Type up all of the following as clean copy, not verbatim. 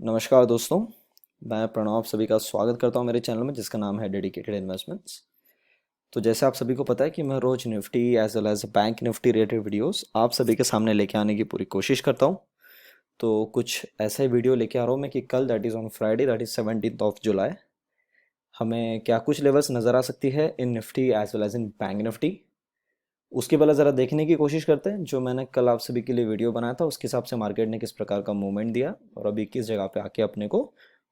नमस्कार दोस्तों। मैं प्रणव आप सभी का स्वागत करता हूं मेरे चैनल में जिसका नाम है डेडिकेटेड इन्वेस्टमेंट्स। तो जैसे आप सभी को पता है कि मैं रोज Nifty as well as Bank Nifty related videos आप सभी के सामने लेके आने की पूरी कोशिश करता हूं। तो कुछ ऐसा ही वीडियो लेके आ रहा हूं मैं कि कल that is on Friday that is 17th of July हमें क्या कुछ लेवल्स नज़र आ सकती है in Nifty as well as in Bank Nifty. उसके पहले ज़रा देखने की कोशिश करते हैं जो मैंने कल आप सभी के लिए वीडियो बनाया था उसके हिसाब से मार्केट ने किस प्रकार का मूवमेंट दिया और अभी किस जगह पे आके अपने को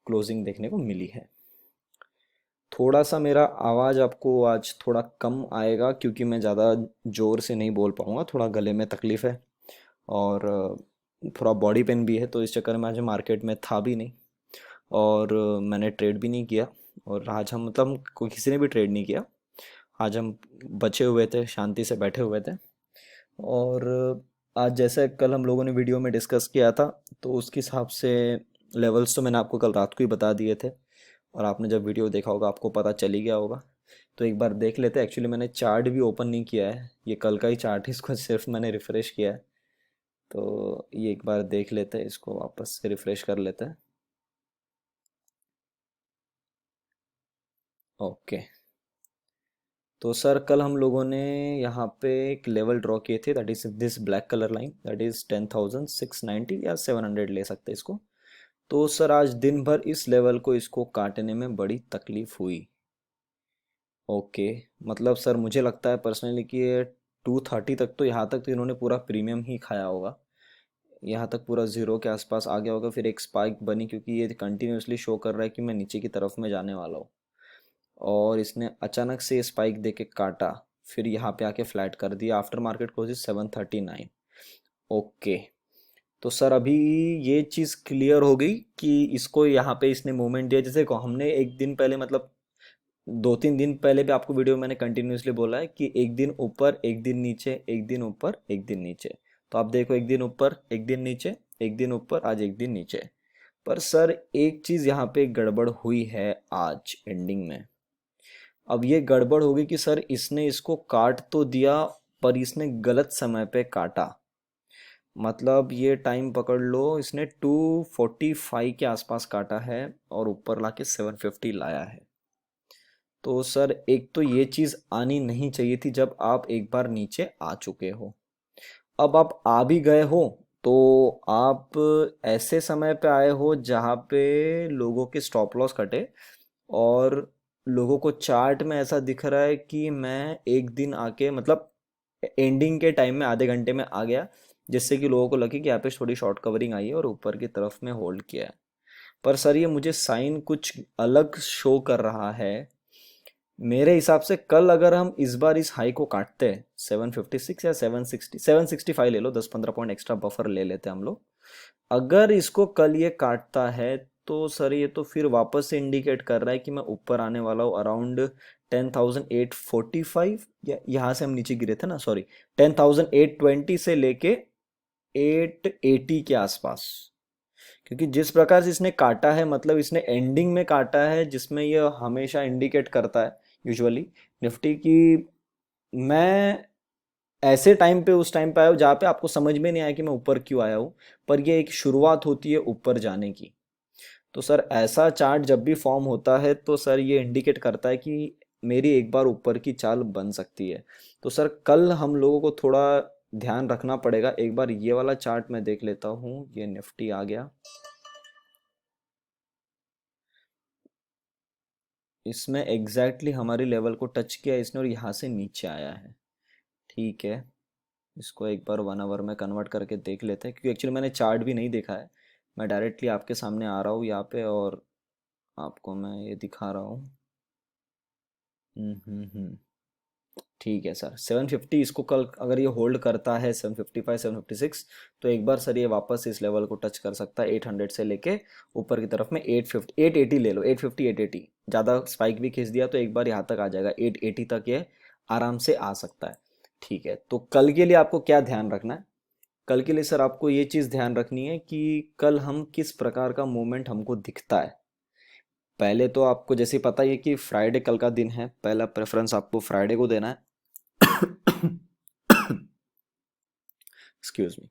क्लोजिंग देखने को मिली है। थोड़ा सा मेरा आवाज़ आपको आज थोड़ा कम आएगा क्योंकि मैं ज़्यादा ज़ोर से नहीं बोल पाऊँगा, थोड़ा गले में तकलीफ़ है और थोड़ा बॉडी पेन भी है, तो इस चक्कर में आज मार्केट में था भी नहीं और मैंने ट्रेड भी नहीं किया। और आज हम मतलब कोई किसी ने भी ट्रेड नहीं किया। आज हम बचे हुए थे, शांति से बैठे हुए थे। और आज जैसे कल हम लोगों ने वीडियो में डिस्कस किया था तो उसके हिसाब से लेवल्स तो मैंने आपको कल रात को ही बता दिए थे और आपने जब वीडियो देखा होगा आपको पता चल ही गया होगा। तो एक बार देख लेते हैं। एक्चुअली मैंने चार्ट भी ओपन नहीं किया है, ये कल का ही चार्ट है, इसको सिर्फ मैंने रिफ़्रेश किया है। तो ये एक बार देख लेते हैं, इसको वापस से रिफ़्रेश कर लेते हैं। ओके। तो सर कल हम लोगों ने यहाँ पे एक लेवल ड्रॉ किए थे that is this black colour line that is 10,690 या 700 ले सकते हैं इसको। तो सर आज दिन भर इस लेवल को इसको काटने में बड़ी तकलीफ हुई। ओके। मतलब सर मुझे लगता है पर्सनली कि ये 230 तक तो यहाँ तक तो इन्होंने पूरा प्रीमियम ही खाया होगा। यहाँ तक पूरा ज़ीरो के आसपास आ गया होगा, फिर एक स्पाइक बनी क्योंकि ये कंटिन्यूसली शो कर रहा है कि मैं नीचे की तरफ में जाने वाला हूँ। और इसने अचानक से स्पाइक दे के काटा, फिर यहाँ पे आके फ्लैट कर दिया। After market close 739। ओके। तो सर अभी ये चीज़ क्लियर हो गई कि इसको यहाँ पे इसने मूवमेंट दिया, जैसे को हमने एक दिन पहले मतलब 2-3 दिन पहले भी आपको वीडियो में मैंने कंटिन्यूसली बोला है कि एक दिन ऊपर एक दिन नीचे, एक दिन ऊपर एक दिन नीचे। तो आप देखो, एक दिन ऊपर एक दिन नीचे, एक दिन ऊपर आज एक दिन नीचे। पर सर एक चीज़ यहाँ पे गड़बड़ हुई है आज एंडिंग में। अब ये गड़बड़ होगी कि सर इसने इसको काट तो दिया पर इसने गलत समय पे काटा। मतलब ये टाइम पकड़ लो, इसने 245 के आसपास काटा है और ऊपर लाके 750 लाया है। तो सर एक तो ये चीज़ आनी नहीं चाहिए थी जब आप एक बार नीचे आ चुके हो। अब आप आ भी गए हो तो आप ऐसे समय पे आए हो जहाँ पे लोगों के स्टॉप लॉस कटे और लोगों को चार्ट में ऐसा दिख रहा है कि मैं एक दिन आके मतलब एंडिंग के टाइम में आधे घंटे में आ गया, जिससे कि लोगों को लगे कि यहाँ पे थोड़ी शॉर्ट कवरिंग आई है और ऊपर की तरफ में होल्ड किया है। पर सर ये मुझे साइन कुछ अलग शो कर रहा है। मेरे हिसाब से कल अगर हम इस बार इस हाई को काटते हैं 756 या 760, 765 ले लो, 10-15 पॉइंट एक्स्ट्रा बफर ले लेते हैं हम लोग। अगर इसको कल ये काटता है तो सर ये तो फिर वापस से इंडिकेट कर रहा है कि मैं ऊपर आने वाला हूँ अराउंड 10,845, या यहाँ से हम नीचे गिरे थे ना, सॉरी, 10,820 से लेके 880 के आसपास। क्योंकि जिस प्रकार से इसने काटा है मतलब इसने एंडिंग में काटा है जिसमें यह हमेशा इंडिकेट करता है यूजुअली निफ्टी की। मैं ऐसे टाइम पे उस टाइम पे आया हूँ जहाँ पे आपको समझ में नहीं आया कि मैं ऊपर क्यों आया हूँ, पर ये एक शुरुआत होती है ऊपर जाने की। तो सर ऐसा चार्ट जब भी फॉर्म होता है तो सर ये इंडिकेट करता है कि मेरी एक बार ऊपर की चाल बन सकती है। तो सर कल हम लोगों को थोड़ा ध्यान रखना पड़ेगा। एक बार ये वाला चार्ट मैं देख लेता हूँ, ये निफ्टी आ गया। इसमें एग्जैक्टली हमारी लेवल को टच किया इसने और यहाँ से नीचे आया है। ठीक है, इसको एक बार 1 आवर में कन्वर्ट करके देख लेते हैं क्योंकि एक्चुअली मैंने चार्ट भी नहीं देखा है। मैं डायरेक्टली आपके सामने आ रहा हूँ यहाँ पे और आपको मैं ये दिखा रहा हूँ। हम्म। ठीक है सर, 750 इसको कल अगर ये होल्ड करता है 755 756 तो एक बार सर ये वापस इस लेवल को टच कर सकता है 800 से लेके ऊपर की तरफ में 850 880 ले लो, 850 880 ज़्यादा स्पाइक भी खींच दिया तो एक बार यहाँ तक आ जाएगा, 880 तक ये आराम से आ सकता है। ठीक है, तो कल के लिए आपको क्या ध्यान रखना है? कल के लिए सर आपको ये चीज़ ध्यान रखनी है कि कल हम किस प्रकार का मूवमेंट हमको दिखता है। पहले तो आपको जैसे पता ही है कि फ्राइडे कल का दिन है, पहला प्रेफरेंस आपको फ्राइडे को देना है। Excuse me.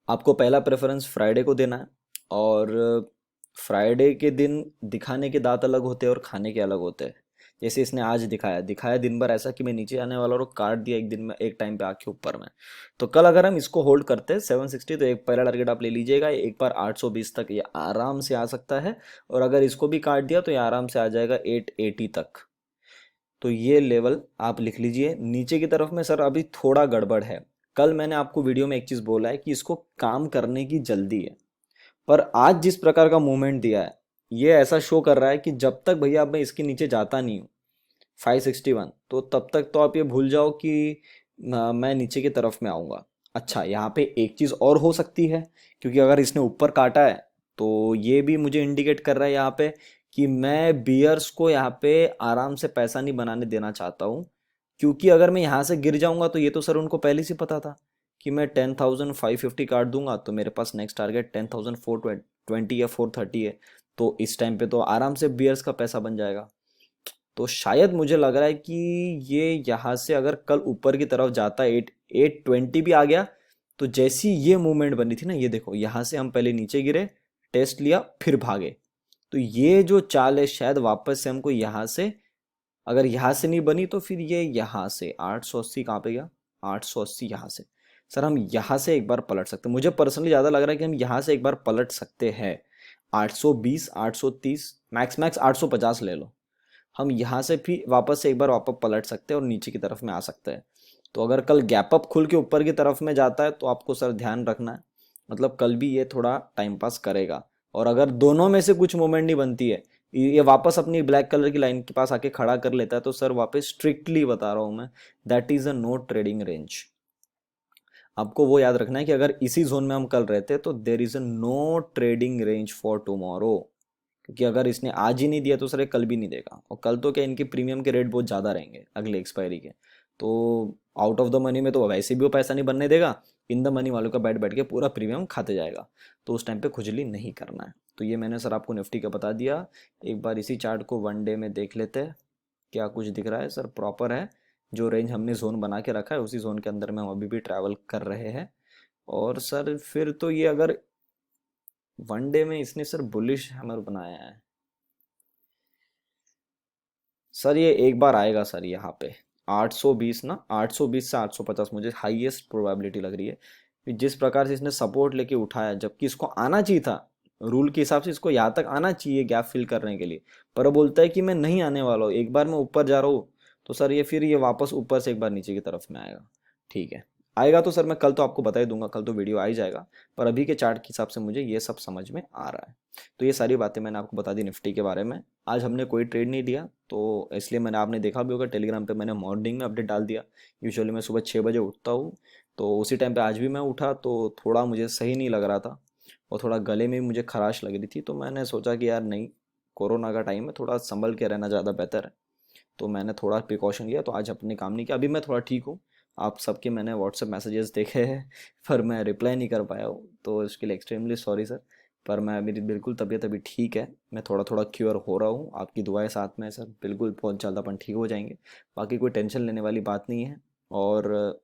आपको पहला प्रेफरेंस फ्राइडे को देना है और फ्राइडे के दिन दिखाने के दांत अलग होते हैं और खाने के अलग होते हैं। जैसे इसने आज दिखाया दिखाया दिन भर ऐसा कि मैं नीचे आने वाला और काट दिया एक दिन में, एक टाइम पे आके ऊपर में। तो कल अगर हम इसको होल्ड करते हैं 760, तो एक पहला टारगेट आप ले लीजिएगा, एक बार 820 तक ये आराम से आ सकता है। और अगर इसको भी काट दिया तो ये आराम से आ जाएगा 880 तक। तो ये लेवल आप लिख लीजिए। नीचे की तरफ में सर अभी थोड़ा गड़बड़ है। कल मैंने आपको वीडियो में एक चीज़ बोला है कि इसको काम करने की जल्दी है, पर आज जिस प्रकार का मूवमेंट दिया है ये ऐसा शो कर रहा है कि जब तक भैया मैं इसके नीचे जाता नहीं हूँ 561, तो तब तक तो आप ये भूल जाओ कि मैं नीचे की तरफ में आऊँगा। अच्छा, यहाँ पे एक चीज़ और हो सकती है, क्योंकि अगर इसने ऊपर काटा है तो ये भी मुझे इंडिकेट कर रहा है यहाँ पे कि मैं बियर्स को यहाँ पे आराम से पैसा नहीं बनाने देना चाहता हूँ। क्योंकि अगर मैं यहाँ से गिर जाऊंगा तो ये तो सर उनको पहले से पता था कि मैं 10,550 काट दूंगा, तो मेरे पास नेक्स्ट टारगेट 10,420 या 430 है। तो इस टाइम पे तो आराम से बियर्स का पैसा बन जाएगा। तो शायद मुझे लग रहा है कि ये यहाँ से अगर कल ऊपर की तरफ जाता है, 820 भी आ गया, तो जैसी ये मूवमेंट बनी थी ना, ये देखो यहाँ से हम पहले नीचे गिरे, टेस्ट लिया, फिर भागे। तो ये जो चाल है शायद वापस से हमको यहाँ से, अगर यहाँ से नहीं बनी तो फिर ये यहाँ से 880 कहाँ पे गया, 880 यहाँ से। सर हम यहाँ से एक बार पलट सकते हैं, मुझे पर्सनली ज़्यादा लग रहा है कि हम यहाँ से एक बार पलट सकते हैं। 820, 830, मैक्स मैक्स 850 ले लो। हम यहाँ से भी वापस से एक बार वापस पलट सकते हैं और नीचे की तरफ में आ सकते हैं। तो अगर कल गैप अप खुल के ऊपर की तरफ में जाता है तो आपको सर ध्यान रखना है, मतलब कल भी ये थोड़ा टाइम पास करेगा। और अगर दोनों में से कुछ मूवमेंट नहीं बनती है, ये वापस अपनी ब्लैक कलर की लाइन के पास आके खड़ा कर लेता है, तो सर वापस स्ट्रिक्टली बता रहा हूँ मैं, that is a no trading range. आपको वो याद रखना है कि अगर इसी जोन में हम कल रहते तो there is a no trading range for tomorrow. क्योंकि अगर इसने आज ही नहीं दिया तो सर ये कल भी नहीं देगा, और कल तो क्या इनके प्रीमियम के रेट बहुत ज़्यादा रहेंगे अगले एक्सपायरी के। तो आउट ऑफ द मनी में तो वैसे भी वो पैसा नहीं बनने देगा, इन द मनी वालों का बैठ बैठ के पूरा प्रीमियम खाते जाएगा। तो उस टाइम पे खुजली नहीं करना है। तो ये मैंने सर आपको निफ्टी का बता दिया। एक बार इसी चार्ट को वन डे में देख लेते हैं, क्या कुछ दिख रहा है। सर प्रॉपर है, जो रेंज हमने जोन बना के रखा है उसी जोन के अंदर में हम अभी भी ट्रैवल कर रहे हैं। और सर फिर तो ये अगर वनडे में इसने सर बुलिश हैमर बनाया है, सर ये एक बार आएगा सर यहाँ पे 820 ना, 820 से 850 मुझे हाईएस्ट प्रोबेबिलिटी लग रही है कि जिस प्रकार से इसने सपोर्ट लेके उठाया, जबकि इसको आना चाहिए था, रूल के हिसाब से इसको यहाँ तक आना चाहिए गैप फिल करने के लिए, पर वो बोलता है कि मैं नहीं आने वाला हूँ, एक बार मैं ऊपर जा रहा हूँ। तो सर ये फिर ये वापस ऊपर से एक बार नीचे की तरफ में आएगा। ठीक है, आएगा तो सर मैं कल तो आपको बता ही दूंगा, कल तो वीडियो आ ही जाएगा। पर अभी के चार्ट के हिसाब से मुझे ये सब समझ में आ रहा है। तो ये सारी बातें मैंने आपको बता दी निफ्टी के बारे में। आज हमने कोई ट्रेड नहीं लिया, तो इसलिए मैंने, आपने देखा भी होगा टेलीग्राम पे मैंने मॉर्निंग में अपडेट डाल दिया। यूजुअली मैं सुबह 6 बजे उठता हूँ, तो उसी टाइम पे आज भी मैं उठा तो थोड़ा मुझे सही नहीं लग रहा था, और थोड़ा गले में भी मुझे खराश लग रही थी। तो मैंने सोचा कि यार नहीं, कोरोना का टाइम है, थोड़ा संभल के रहना ज़्यादा बेहतर है। तो मैंने थोड़ा प्रिकॉशन लिया, तो आज अपने काम नहीं किया। अभी मैं थोड़ा ठीक हूँ। आप सबके मैंने व्हाट्सएप मैसेजेस देखे हैं पर मैं रिप्लाई नहीं कर पाया हूँ, तो इसके लिए एक्सट्रीमली सॉरी सर। पर मैं, मेरी बिल्कुल तबीयत अभी ठीक है, मैं थोड़ा थोड़ा क्योर हो रहा हूँ, आपकी दुआएं साथ में है सर, बिल्कुल बहुत जल्द अपन ठीक हो जाएंगे। बाकी कोई टेंशन लेने वाली बात नहीं है। और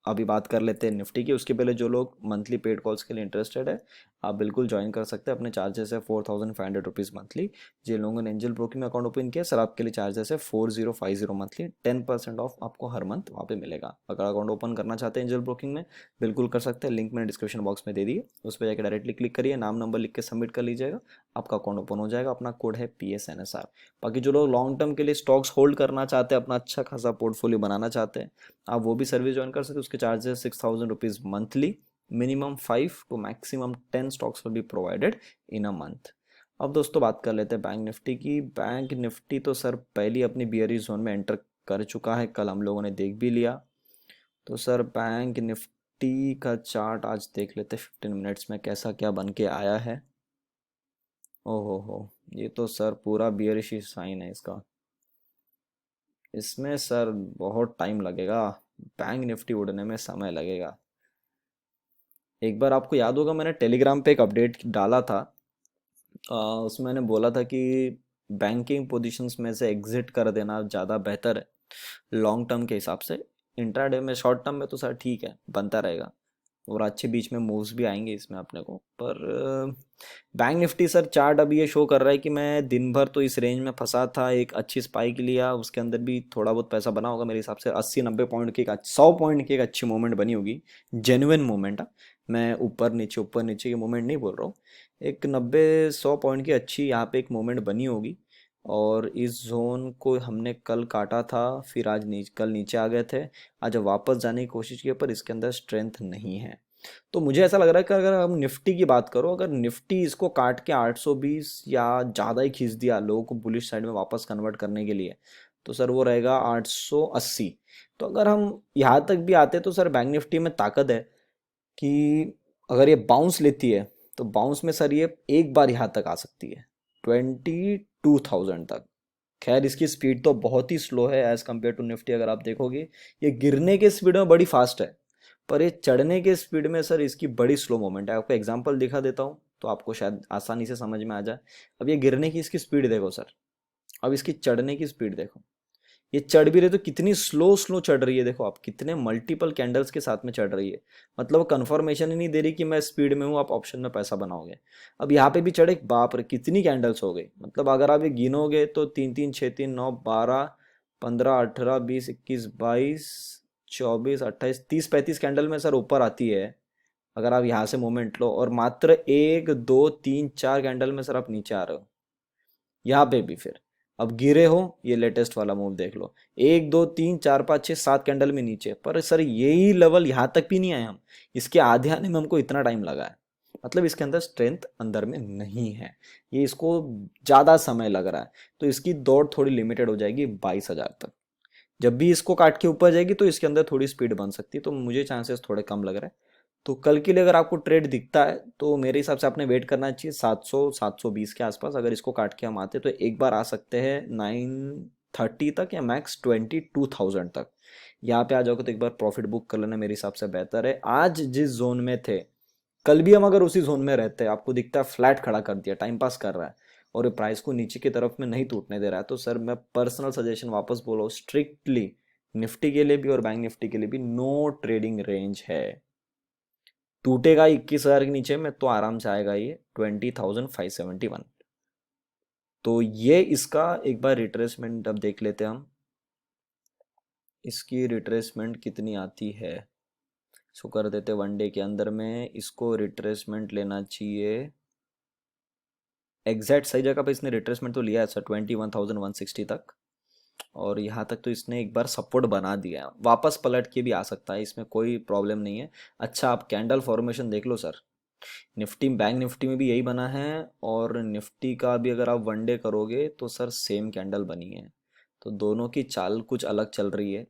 अभी बात कर लेते हैं निफ्टी की। उसके पहले जो लोग मंथली पेड कॉल्स के लिए इंटरेस्टेड है, आप बिल्कुल ज्वाइन कर सकते हैं। अपने चार्जेस है 4,500 रुपीज़ मंथली। जिन लोगों ने एंजल ब्रोकिंग में अकाउंट ओपन किया सर, आपके लिए चार्जेस है 4,050 मंथली। 10% ऑफ आपको हर मंथ वहाँ पे मिलेगा। अगर अकाउंट ओपन करना चाहते हैं एंजल ब्रोकिंग में, बिल्कुल कर सकते हैं। लिंक मैंने डिस्क्रिप्शन बॉक्स में दे दिए, उस पर जाकर डायरेक्टली क्लिक करिए, नाम नंबर लिख के सबमिट कर लीजिएगा, आपका अकाउंट ओपन हो जाएगा। अपना कोड है PSNSR। बाकी जो लोग लॉन्ग टर्म के लिए स्टॉक्स होल्ड करना चाहते हैं, अपना अच्छा खासा पोर्टफोलियो बनाना चाहते हैं, आप वो भी सर्विस ज्वाइन कर सकते हैं। उसके charges 6,000 rupees monthly. Minimum 5 to maximum 10 stocks will be provided in a month. अब दोस्तों बात कर लेते हैं बैंक निफ्टी की। बैंक निफ्टी तो सर पहली अपनी बियरिश जोन में एंटर कर चुका है, कल हम लोगों ने देख भी लिया। तो सर बैंक निफ्टी का चार्ट आज देख लेते हैं 15 मिनट्स में कैसा क्या बन के आया है। ओहो हो, ये तो सर पूरा बियरिश ही साइन है इसका। इसमें सर बहुत टाइम लगेगा, बैंक निफ्टी उड़ने में समय लगेगा। एक बार आपको याद होगा मैंने टेलीग्राम पे एक अपडेट डाला था, उसमें मैंने बोला था कि बैंकिंग पोजीशंस में से एग्जिट कर देना ज़्यादा बेहतर है लॉन्ग टर्म के हिसाब से। इंट्राडे में, शॉर्ट टर्म में तो सर ठीक है, बनता रहेगा। और अच्छे बीच में मूव्स भी आएंगे इसमें अपने को। पर बैंक निफ्टी सर चार्ट अभी ये शो कर रहा है कि मैं दिन भर तो इस रेंज में फंसा था, एक अच्छी स्पाइक लिया, उसके अंदर भी थोड़ा बहुत पैसा बना होगा मेरे हिसाब से। 80-90 पॉइंट की 100 पॉइंट की एक अच्छी मूवमेंट बनी होगी, जेन्युइन मूवमेंट। मैं ऊपर नीचे की मूवमेंट नहीं बोल रहा हूँ, एक 90-100 पॉइंट की अच्छी यहाँ पे एक मूवमेंट बनी होगी। और इस जोन को हमने कल काटा था, फिर आज कल नीचे आ गए थे, आज वापस जाने की कोशिश की, पर इसके अंदर स्ट्रेंथ नहीं है। तो मुझे ऐसा लग रहा है कि अगर हम निफ्टी की बात करो, अगर निफ्टी इसको काट के 820 या ज़्यादा ही खींच दिया लोगों को बुलिश साइड में वापस कन्वर्ट करने के लिए, तो सर वो रहेगा 880। तो अगर हम यहाँ तक भी आते तो सर बैंक निफ्टी में ताकत है कि अगर ये बाउंस लेती है तो बाउंस में सर ये एक बार यहाँ तक आ सकती है 22,000 तक। खैर इसकी स्पीड तो बहुत ही स्लो है एज कम्पेयर टू निफ्टी। अगर आप देखोगे ये गिरने के स्पीड में बड़ी फास्ट है, पर ये चढ़ने के स्पीड में सर इसकी बड़ी स्लो मोमेंट है। आपको एग्जांपल दिखा देता हूँ तो आपको शायद आसानी से समझ में आ जाए। अब ये गिरने की इसकी स्पीड देखो सर, अब इसकी चढ़ने की स्पीड देखो। ये चढ़ भी रही तो कितनी स्लो स्लो चढ़ रही है, देखो आप कितने मल्टीपल कैंडल्स के साथ में चढ़ रही है। मतलब कंफर्मेशन ही नहीं दे रही कि मैं स्पीड में हूँ, आप ऑप्शन में पैसा बनाओगे। अब यहाँ पे भी चढ़े, बाप रे कितनी कैंडल्स हो गई। मतलब अगर आप ये गिनोगे तो 3 3 6 3 9 12 15 18 20 21 22 24 28 30 35 कैंडल में सर ऊपर आती है। अगर आप यहाँ से मोमेंट लो, और मात्र 1 2 3 4 कैंडल में सर आप नीचे आ रहे हो। यहाँ पे भी फिर अब गिरे हो, ये लेटेस्ट वाला मूव देख लो, 1 2 3 4 5 6 7 कैंडल में नीचे। पर सर यही लेवल यहाँ तक भी नहीं आए हम, इसके आधे आने में हमको इतना टाइम लगा है। मतलब इसके अंदर स्ट्रेंथ अंदर में नहीं है, ये इसको ज्यादा समय लग रहा है। तो इसकी दौड़ थोड़ी लिमिटेड हो जाएगी 22,000 तक। जब भी इसको काट के ऊपर जाएगी तो इसके अंदर थोड़ी स्पीड बन सकती है, तो मुझे चांसेस थोड़े कम लग रहे हैं। तो कल के लिए अगर आपको ट्रेड दिखता है तो मेरे हिसाब से आपने वेट करना चाहिए 700-720 के आसपास। अगर इसको काट के हम आते तो एक बार आ सकते हैं 930 तक या मैक्स 22,000 तक। यहाँ पे आ जाओगे तो एक बार प्रॉफिट बुक कर लेना मेरे हिसाब से बेहतर है। आज जिस जोन में थे, कल भी हम अगर उसी जोन में रहते हैं, आपको दिखता है फ्लैट खड़ा कर दिया, टाइम पास कर रहा है और ये प्राइस को नीचे की तरफ में नहीं टूटने दे रहा है, तो सर मैं पर्सनल सजेशन वापस बोलो, स्ट्रिक्टली निफ्टी के लिए भी और बैंक निफ्टी के लिए भी नो ट्रेडिंग रेंज है। टूटेगा 21,000 के नीचे में तो आराम से आएगा ये 20,571। तो ये इसका एक बार रिट्रेसमेंट अब देख लेते हैं हम, इसकी रिट्रेसमेंट कितनी आती है। इसको कर देते वन डे के अंदर में, इसको रिट्रेसमेंट लेना चाहिए एग्जैक्ट सही जगह पे। इसने रिट्रेसमेंट तो लिया है सर 21,160 तक, और यहाँ तक तो इसने एक बार सपोर्ट बना दिया है, वापस पलट के भी आ सकता है, इसमें कोई प्रॉब्लम नहीं है। अच्छा आप कैंडल फॉर्मेशन देख लो सर, निफ्टी बैंक निफ्टी में भी यही बना है, और निफ्टी का भी अगर आप वन डे करोगे तो सर सेम कैंडल बनी है। तो दोनों की चाल कुछ अलग चल रही है,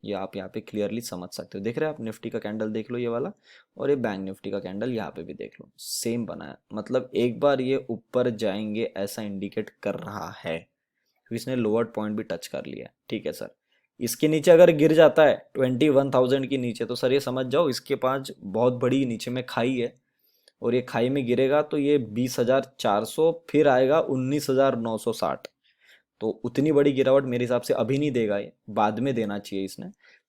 ये आप यहाँ पे क्लियरली समझ सकते हो। देख रहे हैं आप, निफ्टी का कैंडल देख लो ये वाला, और ये बैंक निफ्टी का कैंडल यहाँ पे भी देख लो, सेम बना है। मतलब एक बार ये ऊपर जाएंगे ऐसा इंडिकेट कर रहा है, तो इसने लोअर पॉइंट भी टच कर लिया है। ठीक है सर, इसके नीचे अगर गिर जाता है 21,000 के नीचे, तो सर ये समझ जाओ इसके पास बहुत बड़ी नीचे में खाई है, और ये खाई में गिरेगा तो ये 20,400 फिर आएगा 19,960। तो उतनी बड़ी गिरावट मेरे हिसाब से अभी नहीं देगा, ये बाद में देना चाहिए इसने।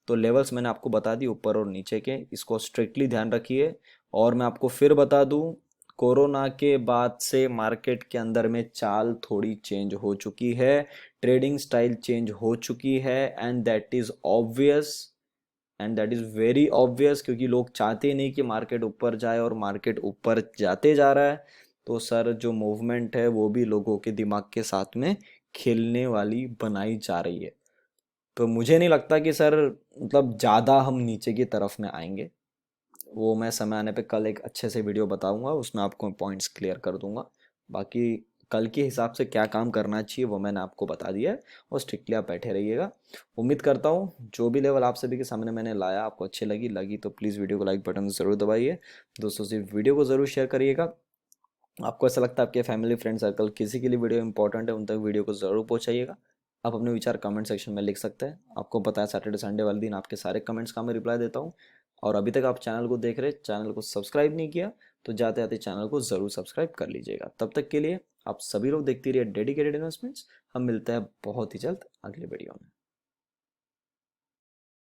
तो लेवल्स मैंने आपको बता दी ऊपर और नीचे के, इसको स्ट्रिक्टली ध्यान रखिए। और मैं आपको फिर बता दूं, कोरोना के बाद से मार्केट के अंदर में चाल थोड़ी चेंज हो चुकी है, ट्रेडिंग स्टाइल चेंज हो चुकी है, and that is obvious, and that is very obvious, क्योंकि लोग चाहते ही नहीं कि मार्केट ऊपर जाए, और मार्केट ऊपर जाते जा रहा है। तो सर जो मूवमेंट है वो भी लोगों के दिमाग के साथ में खेलने वाली बनाई जा रही है। तो मुझे नहीं लगता कि सर मतलब ज़्यादा हम नीचे की तरफ में आएंगे। वो मैं समय आने पे कल एक अच्छे से वीडियो बताऊंगा, उसमें आपको पॉइंट्स क्लियर कर दूंगा। बाकी कल के हिसाब से क्या काम करना चाहिए वो मैंने आपको बता दिया है, और स्ट्रिक्टली आप बैठे रहिएगा। उम्मीद करता हूँ जो भी लेवल आप सभी के सामने मैंने लाया आपको अच्छी लगी तो प्लीज़ वीडियो को लाइक बटन ज़रूर दबाइए, दोस्तों से वीडियो को ज़रूर शेयर करिएगा। आपको ऐसा लगता है आपके फैमिली फ्रेंड सर्कल किसी के लिए वीडियो इंपॉर्टेंट है, उन तक वीडियो को ज़रूर पहुँचाइएगा। आप अपने विचार कमेंट सेक्शन में लिख सकते हैं। आपको पता है सैटरडे संडे वाले दिन आपके सारे कमेंट्स का मैं रिप्लाई देता हूँ। और अभी तक आप चैनल को देख रहे, चैनल को सब्सक्राइब नहीं किया, तो जाते आते चैनल को ज़रूर सब्सक्राइब कर लीजिएगा। तब तक के लिए आप सभी लोग देखते रहिए डेडिकेटेड इन्वेस्टमेंट्स। हम मिलते हैं बहुत ही जल्द अगले वीडियो में।